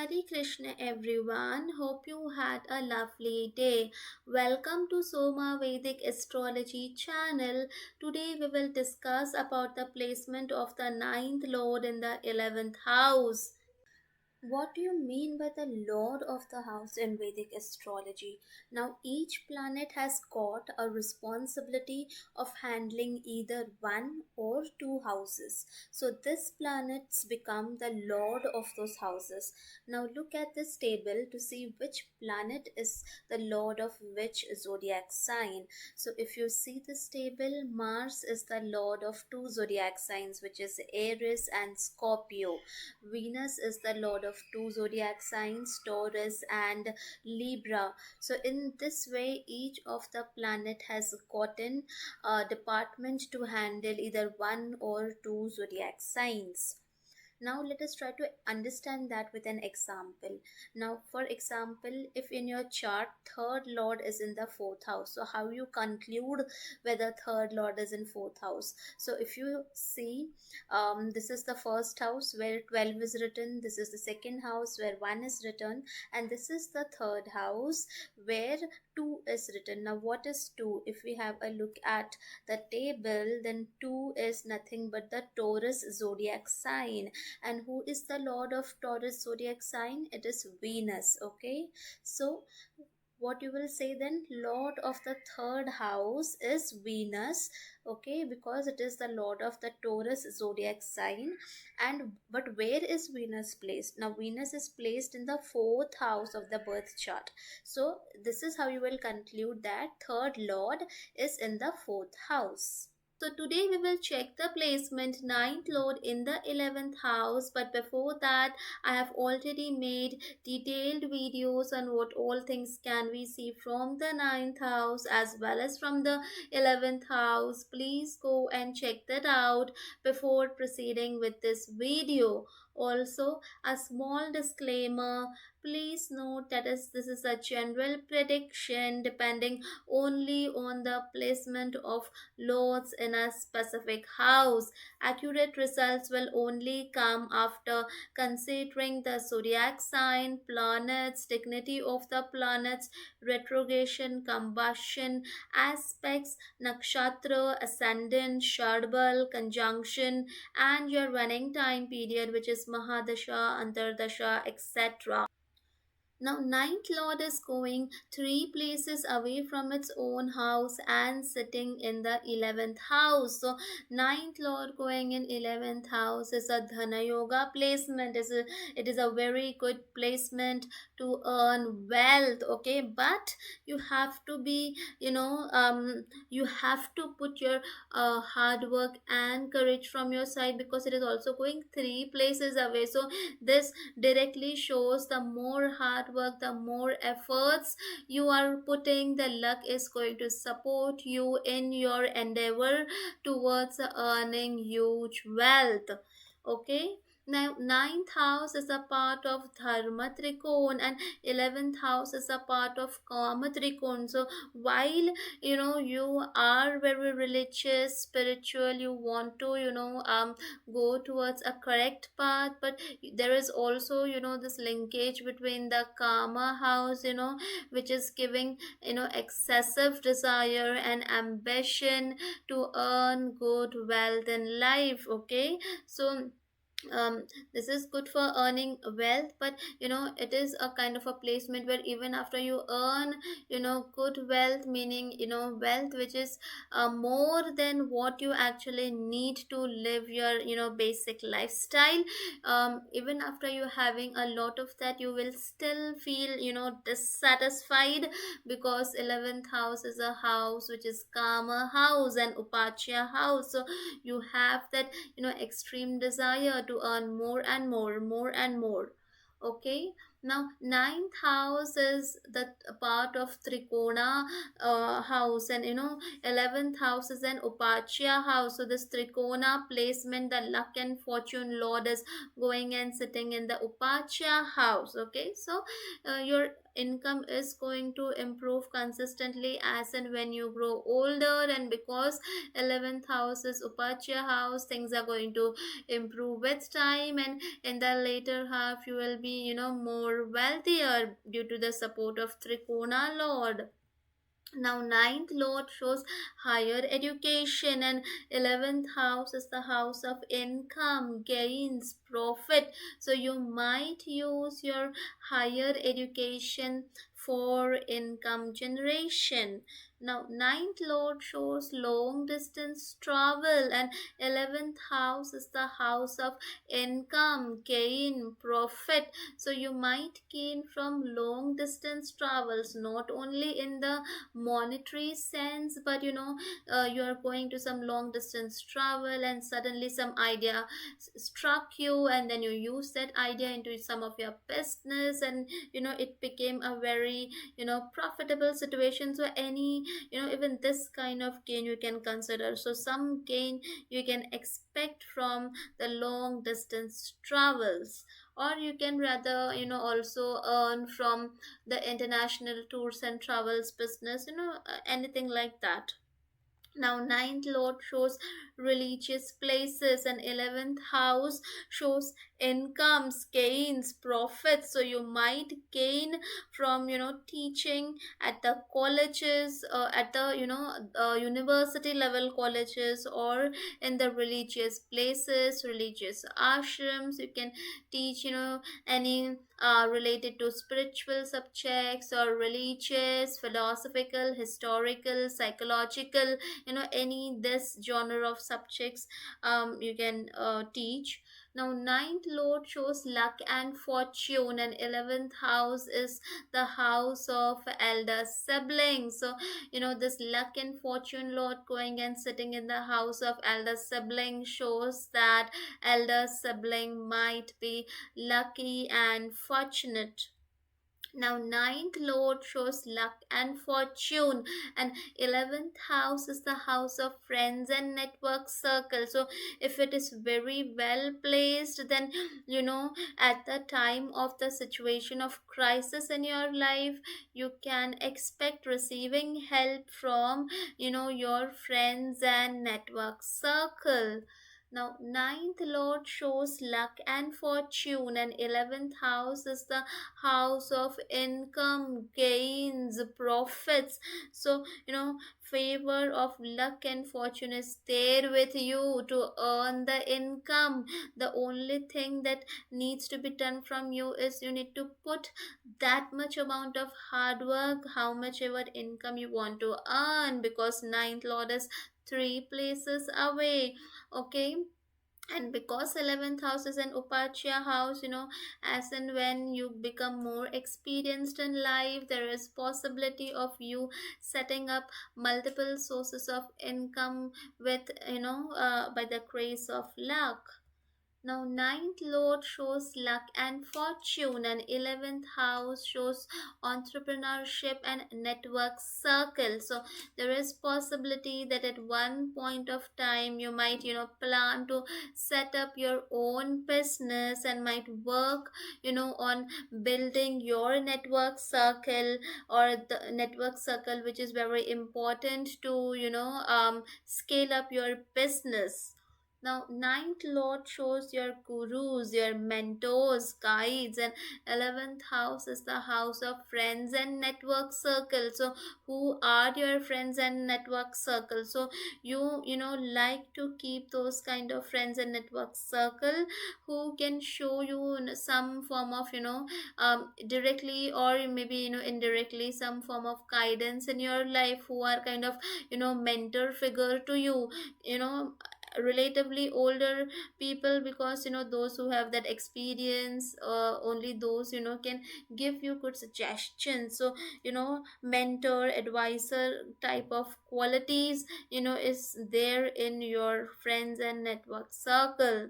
Hare Krishna everyone. Hope you had a lovely day. Welcome to Soma Vedic Astrology channel. Today we will discuss about the placement of the ninth lord in the 11th house. What do you mean by the Lord of the House in Vedic astrology? Now, each planet has got a responsibility of handling either one or two houses. So, this planets become the Lord of those houses. Now, look at this table to see which planet is the Lord of which zodiac sign. So, if you see this table, Mars is the Lord of two zodiac signs, which is Aries and Scorpio. Venus is the lord of two zodiac signs, Taurus and Libra. So, in this way, each of the planet has gotten a department to handle either one or two zodiac signs. Now let us try to understand that with an example. Now for example, if in your chart third lord is in the fourth house, so how you conclude whether third lord is in fourth house? So if you see, this is the first house where 12 is written, this is the second house where 1 is written, and this is the third house where 2 is written. Now what is 2? If we have a look at the table, then 2 is nothing but the Taurus zodiac sign. And who is the lord of Taurus zodiac sign? It is Venus. Okay, so what you will say then, lord of the third house is Venus. Okay, because it is the lord of the Taurus zodiac sign. And but where is Venus placed? Now Venus is placed in the fourth house of the birth chart. So this is how you will conclude that third lord is in the fourth house. So today we will check the placement ninth lord in the 11th house, but before that I have already made detailed videos on what all things can we see from the ninth house as well as from the 11th house. Please go and check that out before proceeding with this video. Also, a small disclaimer, please note that this is a general prediction depending only on the placement of lords in a specific house. Accurate results will only come after considering the zodiac sign, planets, dignity of the planets, retrogression, combustion, aspects, nakshatra, ascendant, sharbal, conjunction, and your running time period, which is Mahadasha, Antardasha, etc. Now, ninth lord is going three places away from its own house and sitting in the 11th house. So, ninth lord going in 11th house is a Dhana Yoga placement. It is a very good placement to earn wealth. Okay, but you have to be, you have to put your hard work and courage from your side because it is also going three places away. So, this directly shows the more hard work, the more efforts you are putting, the luck is going to support you in your endeavor towards earning huge wealth. Okay, now ninth house is a part of Dharma Trikon and 11th house is a part of Kama Trikon. So while you are very religious, spiritual, you want to go towards a correct path, but there is also this linkage between the Karma house, which is giving excessive desire and ambition to earn good wealth in life. Okay, so um this is good for earning wealth, but it is a kind of a placement where even after you earn good wealth, meaning wealth which is more than what you actually need to live your basic lifestyle, even after you having a lot of that, you will still feel dissatisfied because 11th house is a house which is Karma house and Upachya house. So you have that extreme desire to earn more and more and more. Okay, Now, ninth house is the part of Trikona house, and 11th house is an Upachya house. So, this Trikona placement, the luck and fortune lord is going and sitting in the Upachya house. Okay, so your income is going to improve consistently as and when you grow older, and because 11th house is Upachya house, things are going to improve with time, and in the later half you will be more wealthier due to the support of Trikona lord. Now, ninth lord shows higher education, and 11th house is the house of income, gains, profit. So, you might use your higher education for income generation. Now, ninth lord shows long distance travel, and 11th house is the house of income, gain, profit. So, you might gain from long distance travels, not only in the monetary sense, but you are going to some long distance travel and suddenly some idea struck you, and then you use that idea into some of your business, and it became a very profitable situation. So any even this kind of gain you can consider. So some gain you can expect from the long distance travels, or you can rather also earn from the international tours and travels business, anything like that. Now, ninth lord shows religious places, and 11th house shows incomes, gains, profits. So you might gain from teaching at the colleges, at the university level colleges, or in the religious places, religious ashrams. You can teach any related to spiritual subjects or religious, philosophical, historical, psychological, any this genre of subjects you can teach. Now, ninth lord shows luck and fortune, and 11th house is the house of elder siblings. So this luck and fortune lord going and sitting in the house of elder sibling shows that elder sibling might be lucky and fortunate. Now, ninth lord shows luck and fortune, and 11th house is the house of friends and network circle. So, if it is very well placed, then at the time of the situation of crisis in your life, you can expect receiving help from your friends and network circle. Now, ninth lord shows luck and fortune, and 11th house is the house of income, gains, profits. So favor of luck and fortune is there with you to earn the income. The only thing that needs to be done from you is you need to put that much amount of hard work, how much ever income you want to earn, because ninth lord is three places away. Okay, and because 11th house is an upachya house, as and when you become more experienced in life, there is possibility of you setting up multiple sources of income with by the grace of luck. Now, ninth lord shows luck and fortune, and 11th house shows entrepreneurship and network circle. So, there is possibility that at one point of time you might, plan to set up your own business and might work, on building your network circle, or the network circle which is very important to, scale up your business. Now, ninth lord shows your gurus, your mentors, guides, and 11th house is the house of friends and network circle. So, who are your friends and network circle? So, like to keep those kind of friends and network circle who can show you some form of directly or maybe indirectly some form of guidance in your life, who are kind of mentor figure to you, you know relatively older people, because those who have that experience, only those can give you good suggestions. So mentor advisor type of qualities is there in your friends and network circle.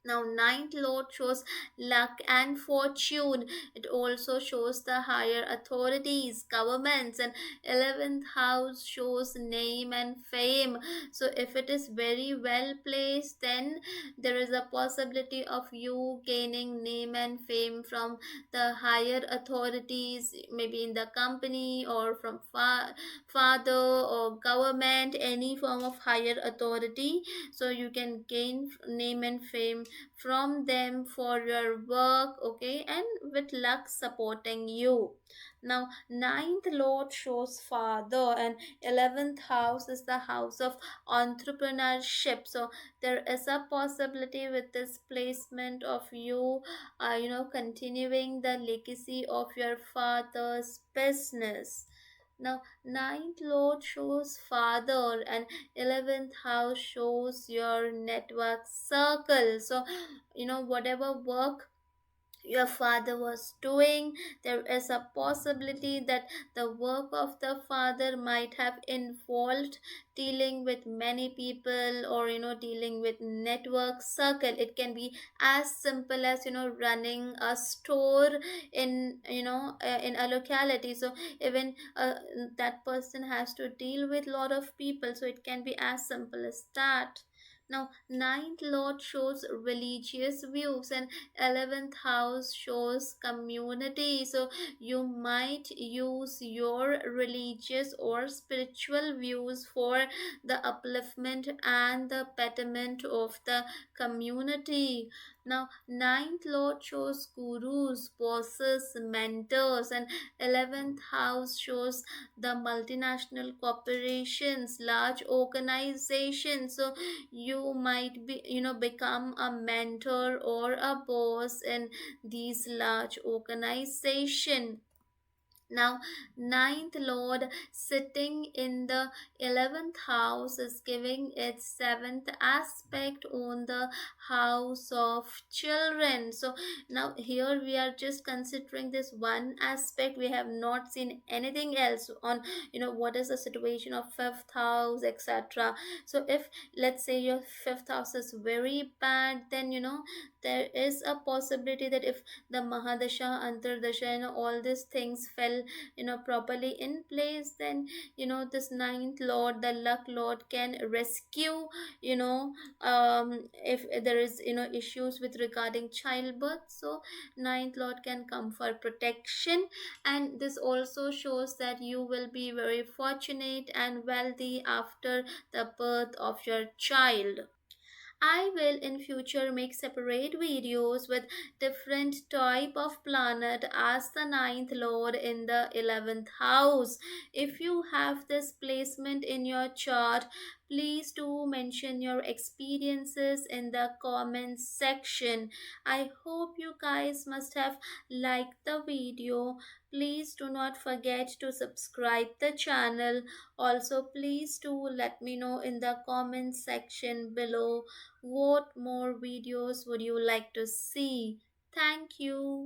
Now, ninth lord shows luck and fortune. It also shows the higher authorities, governments, and 11th house shows name and fame. So, if it is very well placed, then there is a possibility of you gaining name and fame from the higher authorities, maybe in the company or from father or government, any form of higher authority. So, you can gain name and fame from them for your work, okay, and with luck supporting you. Now, ninth lord shows father, and 11th house is the house of entrepreneurship. So there is a possibility with this placement of you, continuing the legacy of your father's business. Now, ninth lord shows father, and 11th house shows your network circle. So, whatever work your father was doing, there is a possibility that the work of the father might have involved dealing with many people, or dealing with network circle. It can be as simple as running a store in a locality. So even that person has to deal with a lot of people, so it can be as simple as that. Now, ninth lord shows religious views, and 11th house shows community. So you might use your religious or spiritual views for the upliftment and the betterment of the community. Now, ninth lord shows gurus, bosses, mentors, and 11th house shows the multinational corporations, large organizations. So you might be become a mentor or a boss in these large organization. Now, ninth lord sitting in the 11th house is giving its seventh aspect on the house of children. So, now here we are just considering this one aspect. We have not seen anything else on, what is the situation of fifth house, etc. So, if let's say your fifth house is very bad, then there is a possibility that if the Mahadasha, Antardasha, all these things fell properly in place, then this ninth lord, the luck lord, can rescue, if there is issues with regarding childbirth. So ninth lord can come for protection, and this also shows that you will be very fortunate and wealthy after the birth of your child. I will in future make separate videos with different type of planet as the ninth lord in the 11th house. If you have this placement in your chart, please do mention your experiences in the comments section. I hope you guys must have liked the video. Please do not forget to subscribe the channel. Also, please do let me know in the comments section below what more videos would you like to see. Thank you.